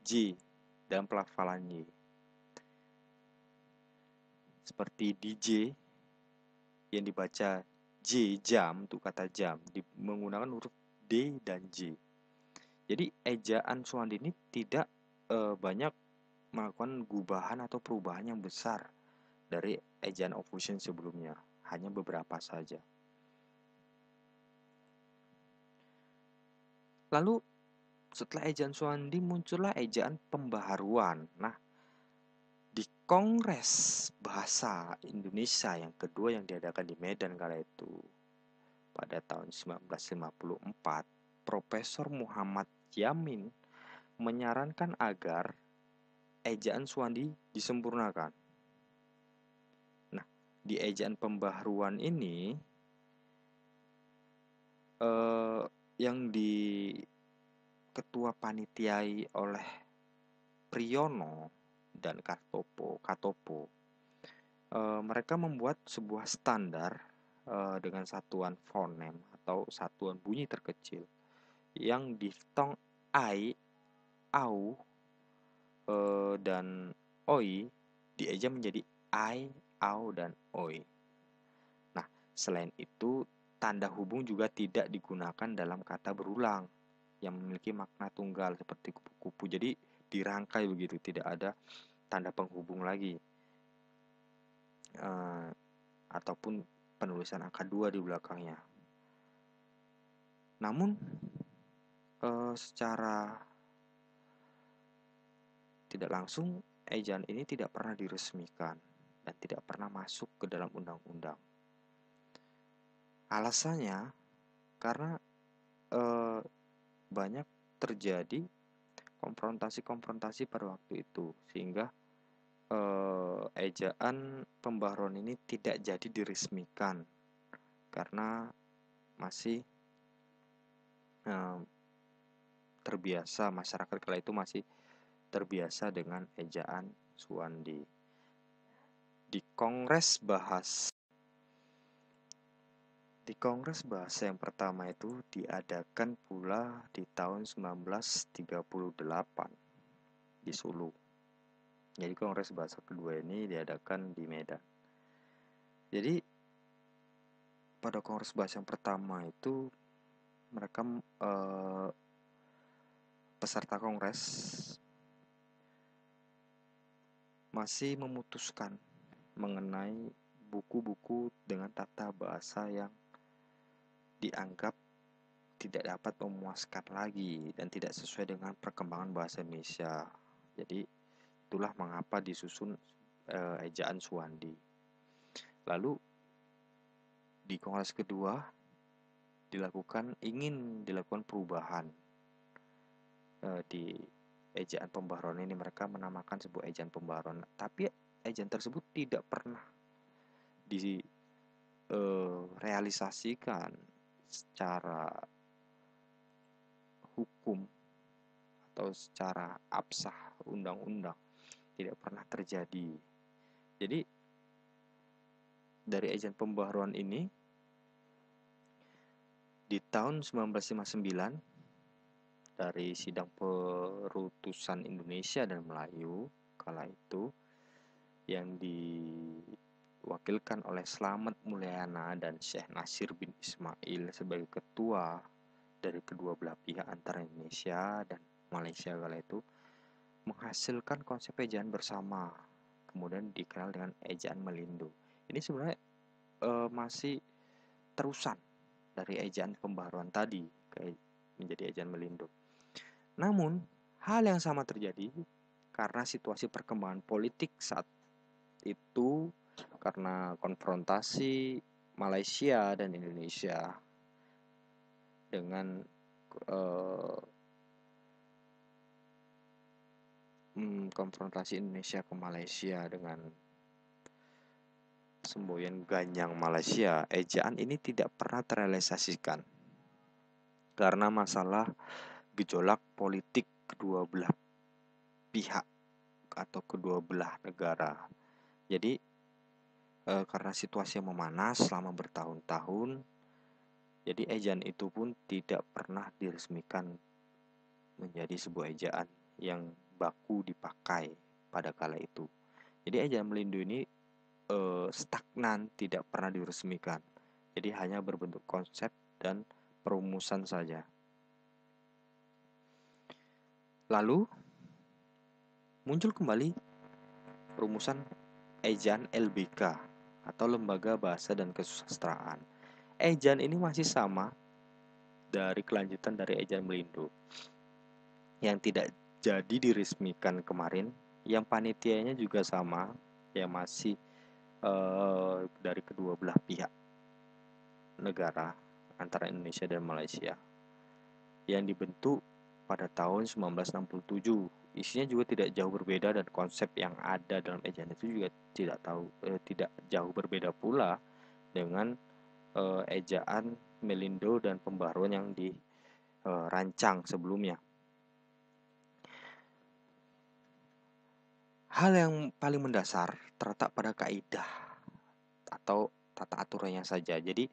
j dalam pelafalan y. Seperti DJ yang dibaca J jam, untuk kata jam menggunakan huruf D dan J. Jadi ejaan Suwandi ini tidak banyak melakukan gubahan atau perubahan yang besar dari ejaan Ophusen sebelumnya, hanya beberapa saja. Lalu setelah ejaan Suwandi muncullah ejaan pembaharuan. Nah, di Kongres Bahasa Indonesia yang kedua yang diadakan di Medan kala itu pada tahun 1954, Profesor Muhammad Yamin menyarankan agar ejaan Suwandi disempurnakan. Nah, di ejaan pembaharuan ini yang di ketua panitiai oleh Priyono dan Katopo, mereka membuat sebuah standar dengan satuan fonem atau satuan bunyi terkecil yang diftong ai, au, dan oi dieja menjadi ai, au, dan oi. Nah, selain itu, tanda hubung juga tidak digunakan dalam kata berulang yang memiliki makna tunggal seperti kupu-kupu. Jadi dirangkai begitu, tidak ada tanda penghubung lagi. Ataupun penulisan angka 2 di belakangnya. Namun secara tidak langsung ejaan ini tidak pernah diresmikan dan tidak pernah masuk ke dalam undang-undang. Alasannya karena banyak terjadi konfrontasi-konfrontasi pada waktu itu, sehingga ejaan pembaharuan ini tidak jadi diresmikan karena masih terbiasa, masyarakat kala itu masih terbiasa dengan ejaan Suwandi. Di Kongres Bahasa yang pertama itu diadakan pula di tahun 1938 di Sulu. Jadi Kongres Bahasa kedua ini diadakan di Medan. Jadi pada Kongres Bahasa yang pertama itu mereka peserta Kongres masih memutuskan mengenai buku-buku dengan tata bahasa yang dianggap tidak dapat memuaskan lagi dan tidak sesuai dengan perkembangan bahasa Indonesia. Jadi itulah mengapa disusun ejaan Suwandi. Lalu di Kongres kedua ingin dilakukan perubahan di ejaan pembaharuan ini. Mereka menamakan sebuah ejaan pembaharuan, tapi ejaan tersebut tidak pernah direalisasikan secara hukum atau secara absah undang-undang, tidak pernah terjadi. Jadi dari ejaan pembaharuan ini di tahun 1959 dari sidang perutusan Indonesia dan Melayu kala itu yang diwakilkan oleh Slamet Mulyana dan Syekh Nasir bin Ismail sebagai ketua dari kedua belah pihak antara Indonesia dan Malaysia kala itu, menghasilkan konsep ejaan bersama, kemudian dikenal dengan ejaan Melindo. Ini sebenarnya masih terusan dari ejaan pembaharuan tadi menjadi ejaan Melindo. Namun hal yang sama terjadi karena situasi perkembangan politik saat itu, karena konfrontasi Malaysia dan Indonesia dengan konfrontasi Indonesia ke Malaysia dengan semboyan ganyang Malaysia, ejaan ini tidak pernah terrealisasikan karena masalah gejolak politik kedua belah pihak atau kedua belah negara. Jadi karena situasi yang memanas selama bertahun-tahun, jadi ejaan itu pun tidak pernah diresmikan menjadi sebuah ejaan yang baku dipakai pada kala itu. Jadi ejaan Melindo ini stagnan, tidak pernah diresmikan. Jadi hanya berbentuk konsep dan perumusan saja. Lalu muncul kembali perumusan ejaan LBK atau Lembaga Bahasa dan Kesusastraan. Ejaan ini masih sama dari kelanjutan dari ejaan Melindo yang tidak jadi diresmikan kemarin, yang panitianya juga sama, yang masih dari kedua belah pihak negara antara Indonesia dan Malaysia, yang dibentuk pada tahun 1967. Isinya juga tidak jauh berbeda dan konsep yang ada dalam ejaan itu juga tidak jauh berbeda pula dengan ejaan Melindo dan pembaharuan yang dirancang sebelumnya. Hal yang paling mendasar terletak pada kaidah atau tata aturannya saja. Jadi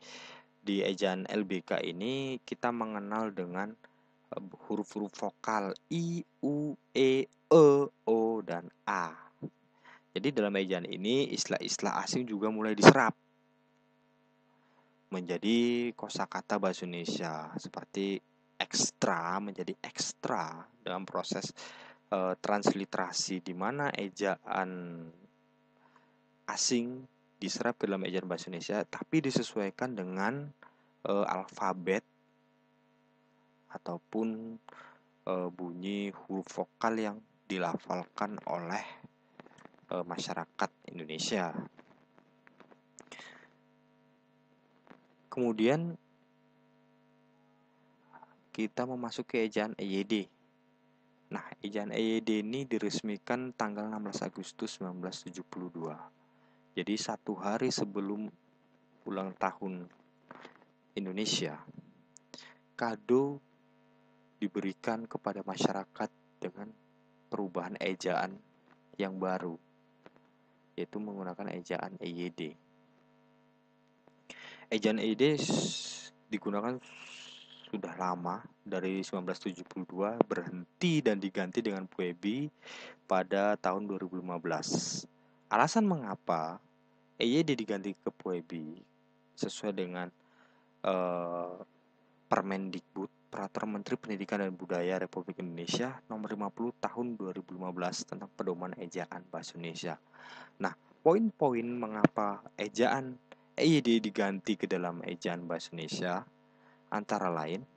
di ejaan LBK ini kita mengenal dengan huruf-huruf vokal I, U, E, O, dan A. Jadi dalam ejaan ini istilah-istilah asing juga mulai diserap menjadi kosakata bahasa Indonesia, seperti ekstra menjadi ekstra dalam proses transliterasi, di mana ejaan asing diserap ke dalam ejaan bahasa Indonesia tapi disesuaikan dengan alfabet ataupun bunyi huruf vokal yang dilafalkan oleh masyarakat Indonesia. Kemudian kita memasuki ejaan EYD. Nah, ejaan EYD ini diresmikan tanggal 16 Agustus 1972. Jadi 1 hari sebelum ulang tahun Indonesia, kado diberikan kepada masyarakat dengan perubahan ejaan yang baru, yaitu menggunakan ejaan EYD. Ejaan EYD digunakan sudah lama, dari 1972, berhenti dan diganti dengan PUEBI pada tahun 2015. Alasan mengapa EYD diganti ke PUEBI sesuai dengan Permendikbud, Peraturan Menteri Pendidikan dan Budaya Republik Indonesia Nomor 50 Tahun 2015 tentang pedoman ejaan bahasa Indonesia. Nah, poin-poin mengapa ejaan EYD diganti ke dalam ejaan bahasa Indonesia antara lain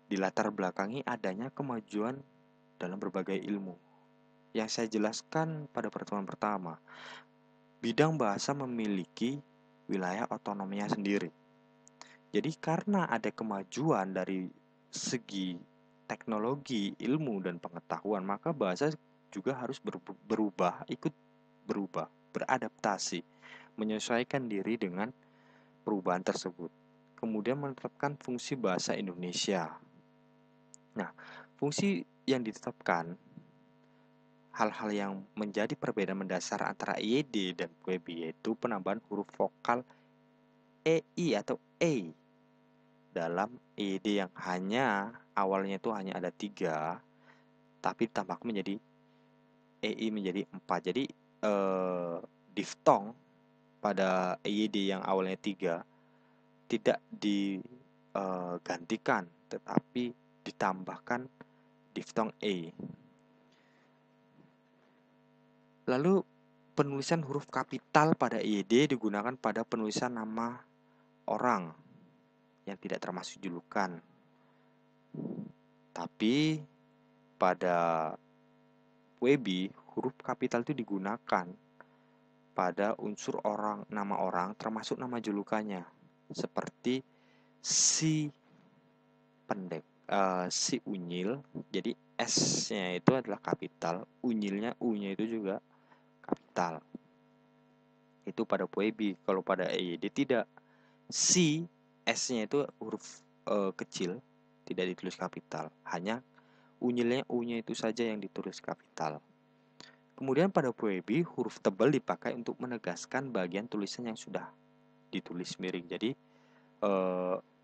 dilatar belakangi adanya kemajuan dalam berbagai ilmu. Yang saya jelaskan pada pertemuan pertama, bidang bahasa memiliki wilayah otonominya sendiri. Jadi karena ada kemajuan dari segi teknologi, ilmu, dan pengetahuan, maka bahasa juga harus berubah, ikut berubah, beradaptasi, menyesuaikan diri dengan perubahan tersebut. Kemudian menetapkan fungsi bahasa Indonesia. Nah, fungsi yang ditetapkan, hal-hal yang menjadi perbedaan mendasar antara EYD dan PUEBI, yaitu penambahan huruf vokal EI atau E dalam EYD yang awalnya itu hanya ada 3, tapi ditambah menjadi EI menjadi 4. Jadi diftong pada EYD yang awalnya 3 tidak digantikan, tetapi ditambahkan diftong E. Lalu penulisan huruf kapital pada EYD digunakan pada penulisan nama orang yang tidak termasuk julukan. Tapi pada PUEBI huruf kapital itu digunakan pada unsur nama orang termasuk nama julukannya, seperti si pendek, si unyil. Jadi S-nya itu adalah kapital, unyilnya U-nya itu juga kapital. Itu pada PUEBI. Kalau pada EYD tidak. Si S-nya itu huruf kecil, tidak ditulis kapital, hanya unyilnya U-nya itu saja yang ditulis kapital. Kemudian pada PUEBI huruf tebal dipakai untuk menegaskan bagian tulisan yang sudah ditulis miring. Jadi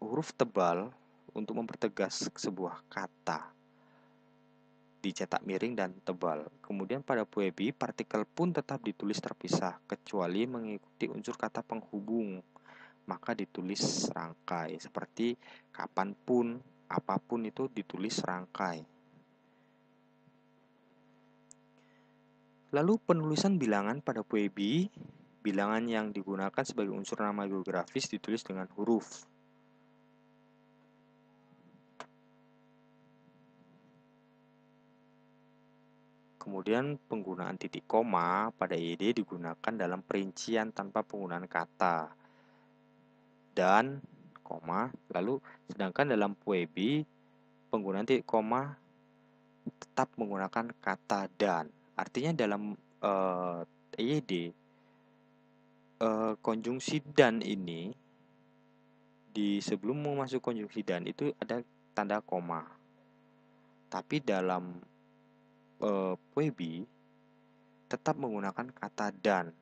huruf tebal untuk mempertegas sebuah kata dicetak miring dan tebal. Kemudian pada PUEBI partikel pun tetap ditulis terpisah kecuali mengikuti unsur kata penghubung, maka ditulis serangkai, seperti kapanpun, apapun itu ditulis serangkai. Lalu penulisan bilangan pada PUEBI, bilangan yang digunakan sebagai unsur nama geografis ditulis dengan huruf. Kemudian penggunaan titik koma pada EYD digunakan dalam perincian tanpa penggunaan kata dan koma. Lalu sedangkan dalam PUEBI penggunaan titik koma tetap menggunakan kata dan. Artinya dalam EYD konjungsi dan ini sebelum masuk konjungsi dan itu ada tanda koma. Tapi dalam PUEBI tetap menggunakan kata dan.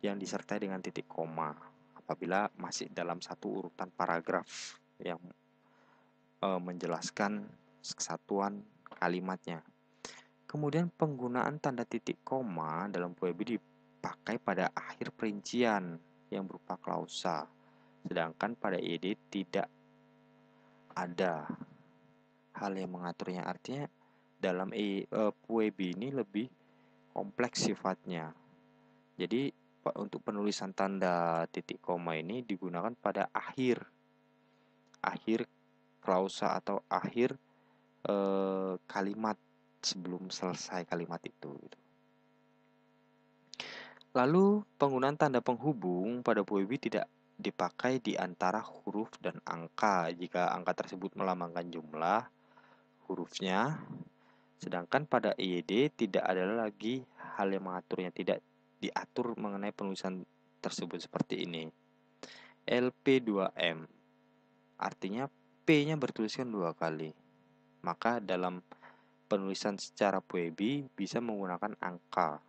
yang disertai dengan titik koma apabila masih dalam satu urutan paragraf yang menjelaskan kesatuan kalimatnya. Kemudian penggunaan tanda titik koma dalam PUEB dipakai pada akhir perincian yang berupa klausa, sedangkan pada EYD tidak ada hal yang mengaturnya. Artinya dalam PUEB ini lebih kompleks sifatnya. Jadi untuk penulisan tanda titik koma ini digunakan pada akhir klausa atau akhir kalimat sebelum selesai kalimat itu. Lalu penggunaan tanda penghubung pada PUEB tidak dipakai di antara huruf dan angka jika angka tersebut melambangkan jumlah hurufnya, sedangkan pada EYD tidak ada lagi hal yang mengaturnya, tidak diatur mengenai penulisan tersebut seperti ini. LP2M artinya P-nya bertuliskan 2 kali. Maka dalam penulisan secara PUEB bisa menggunakan angka.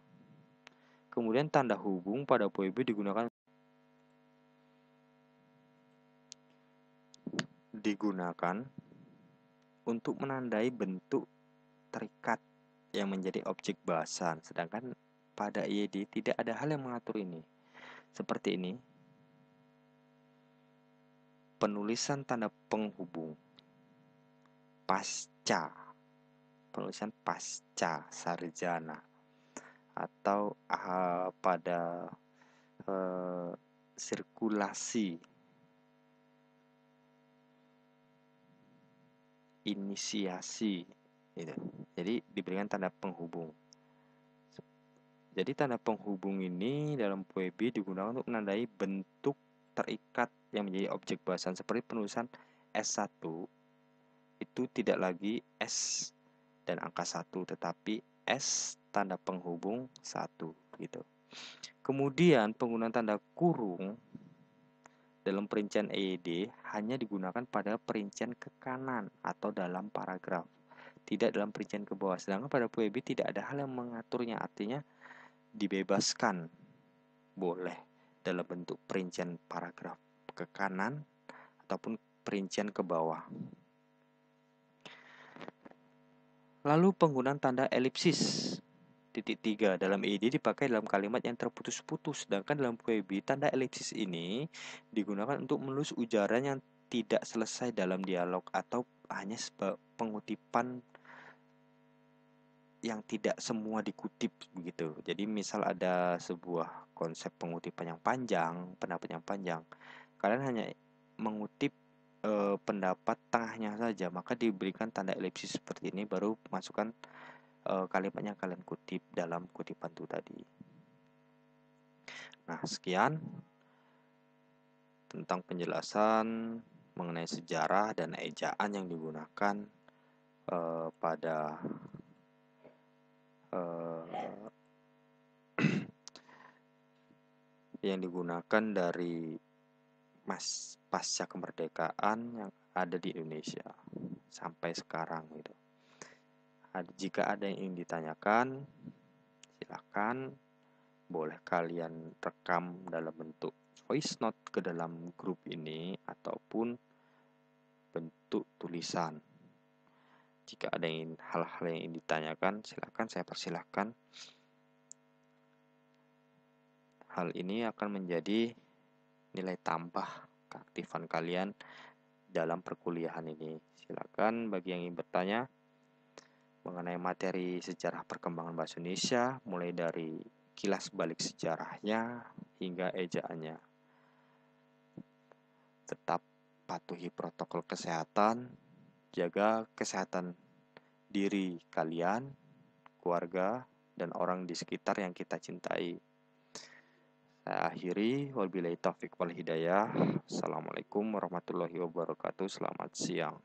Kemudian tanda hubung pada PUEB digunakan untuk menandai bentuk terikat yang menjadi objek bahasan, sedangkan pada EYD tidak ada hal yang mengatur ini. Seperti ini. Penulisan tanda penghubung pasca, penulisan pasca sarjana atau pada sirkulasi inisiasi gitu. Jadi diberikan tanda penghubung. Jadi tanda penghubung ini dalam PUEB digunakan untuk menandai bentuk terikat yang menjadi objek bahasan, seperti penulisan S1 itu tidak lagi S dan angka 1 tetapi S tanda penghubung 1 gitu. Kemudian penggunaan tanda kurung dalam perincian EYD hanya digunakan pada perincian ke kanan atau dalam paragraf, tidak dalam perincian ke bawah. Sedangkan pada PUEB tidak ada hal yang mengaturnya, artinya dibebaskan, boleh dalam bentuk perincian paragraf ke kanan ataupun perincian ke bawah. Lalu penggunaan tanda elipsis titik 3 dalam EYD dipakai dalam kalimat yang terputus-putus, sedangkan dalam PUEB tanda elipsis ini digunakan untuk menulis ujaran yang tidak selesai dalam dialog atau hanya pengutipan yang tidak semua dikutip begitu. Jadi misal ada sebuah konsep pengutipan yang panjang, pendapat yang panjang, kalian hanya mengutip pendapat tengahnya saja, maka diberikan tanda elipsis seperti ini, baru masukkan kalimatnya kalian kutip dalam kutipan itu tadi. Nah, sekian tentang penjelasan mengenai sejarah dan ejaan yang digunakan pada yang digunakan dari pasca kemerdekaan yang ada di Indonesia sampai sekarang gitu. Jika ada yang ingin ditanyakan, silakan, boleh kalian rekam dalam bentuk voice note ke dalam grup ini ataupun bentuk tulisan. Jika ada hal-hal yang ingin ditanyakan, silakan, saya persilahkan. Hal ini akan menjadi nilai tambah keaktifan kalian dalam perkuliahan ini. Silakan bagi yang ingin bertanya mengenai materi sejarah perkembangan bahasa Indonesia, mulai dari kilas balik sejarahnya hingga ejaannya. Tetap patuhi protokol kesehatan, jaga kesehatan diri kalian, keluarga, dan orang di sekitar yang kita cintai. Saya akhiri, wabillahi taufiq wal hidayah. Assalamualaikum warahmatullahi wabarakatuh. Selamat siang.